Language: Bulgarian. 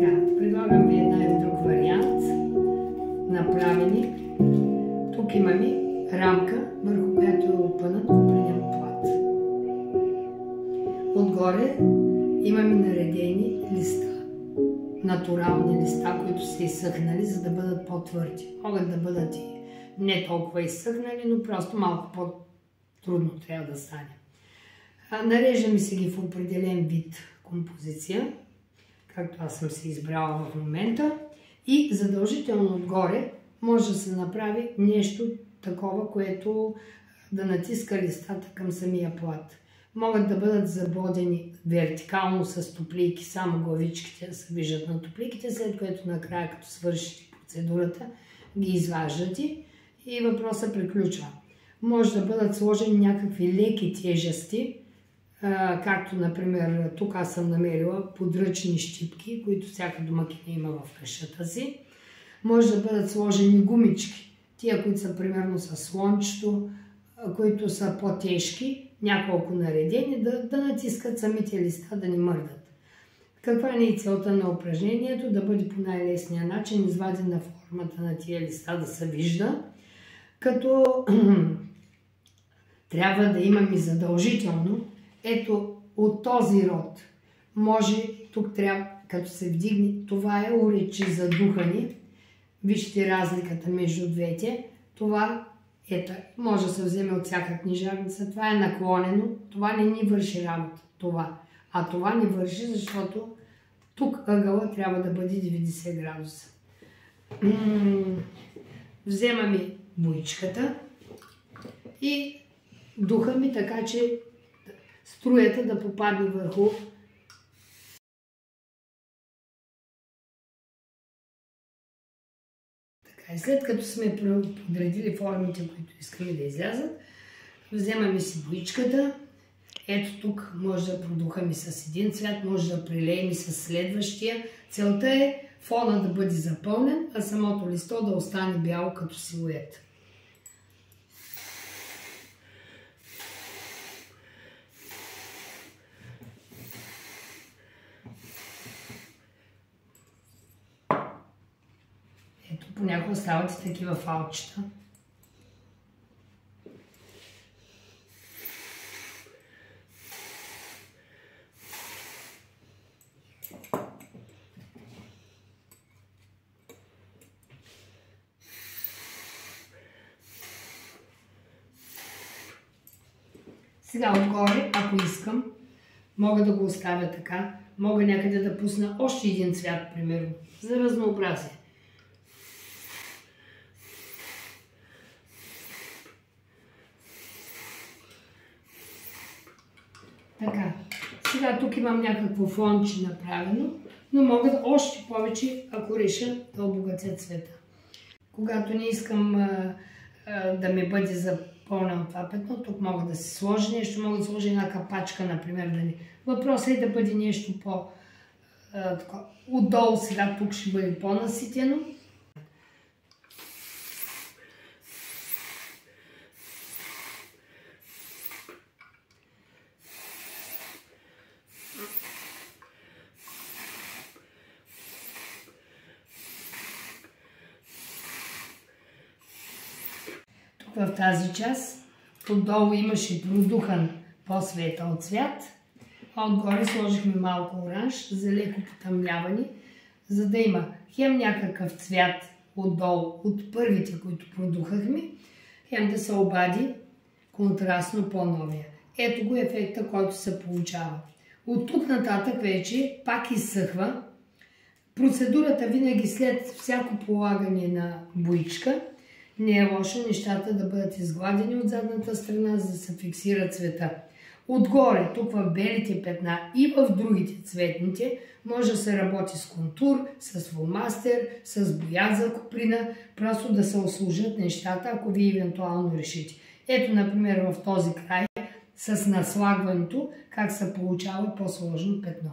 Сега, предлагам ви един друг вариант. Направени. Тук имаме рамка, върху която е опънат купринен плат. Отгоре имаме наредени листа. Натурални листа, които са изсъхнали, за да бъдат по-твърди. Могат да бъдат и не толкова изсъхнали, но просто малко по-трудно трябва да стане. Нареждаме си ги в определен вид композиция, както аз съм се избрала в момента. И задължително отгоре може да се направи нещо такова, което да натиска листата към самия плат. Могат да бъдат забодени вертикално с топлийки, само главичките да се виждат на топлийките, след което накрая, като свършите процедурата, ги изваждате и въпросът приключва. Може да бъдат сложени някакви леки тежести, както, например, тук аз съм намерила подръчни щипки, които всяка домакиня има в къщата си. Може да бъдат сложени гумички, тия, които са примерно с слончето, които са по-тежки, няколко наредени, да натискат самите листа, да не мърдат. Каква не е целта на упражнението? Да бъде по най-лесния начин извадена формата на тия листа, да се вижда, като трябва да имаме задължително ето от този род. Може, тук трябва, като се вдигне, това е урече за духане. Вижте разликата между двете. Това може да се вземе от всяка книжарница. Това е наклонено. Това не ни върши работа. А това не върши, защото тук ъгъла трябва да бъде 90 градуса. Вземаме боичката и духаме така, че струята да попадне върху така. И след като сме подредили формите, които искаме да излязат, вземаме си боичката. Ето тук може да продухаме с един цвят, може да прилеем и с следващия. Целта е фона да бъде запълнен, а самото листо да остане бяло като силует. Ето, понякога стават и такива фалчета. Сега отгоре, ако искам, мога да го оставя така. Мога някъде да пусна още един цвят, примерно, за разнообразие. Така, сега тук имам някакво фонче направено, но мога още повече, ако реша, да обогатя цвета. Когато не искам да ми бъде запълнено това петно, тук мога да се сложи нещо, мога да сложа една капачка, например. Въпросът е да бъде нещо отдолу, сега тук ще бъде по-наситено. В тази част отдолу имаше продухан по-светъл цвят, а отгоре сложихме малко оранж за леко потъмняване, за да има хем някакъв цвят отдолу от първите, които продухахме, хем да се обади контрастно по-новия. Ето го ефекта, който се получава. От тук нататък вече пак изсъхва. Процедурата винаги след всяко полагане на боичка не е лошо нещата да бъдат изгладени от задната страна, за да се фиксира цвета. Отгоре, тук в белите петна и в другите цветните, може да се работи с контур, с фломастер, с боя за куприна, просто да се услужат нещата, ако вие евентуално решите. Ето, например, в този край с наслагването, как се получава по-сложно петно.